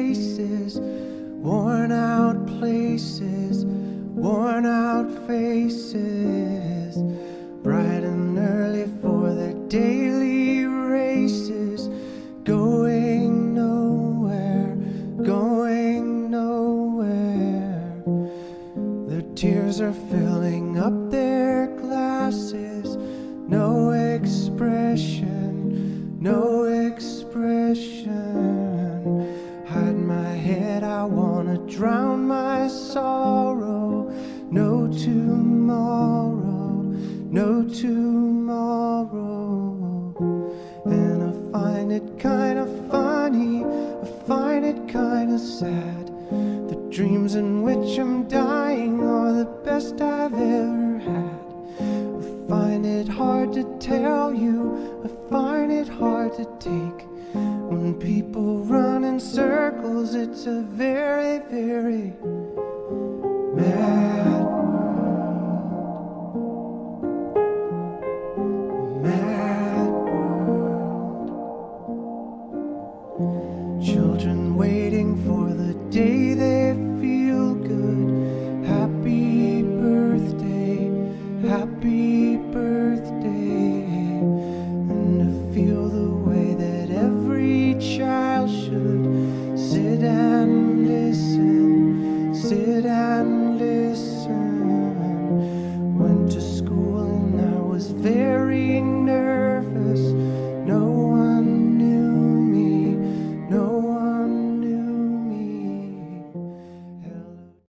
faces, worn out places, worn out faces, bright and early for their daily races, going nowhere, going nowhere. Their tears are filling up their glasses, no expression, no expression. Hide my head, I wanna drown my sorrow. No tomorrow, no tomorrow. And I find it kinda funny, I find it kinda sad. The dreams in which I'm dying are the best I've ever had. I find it hard to tell you, I find it hard to take. When people run in circles, it's a very, very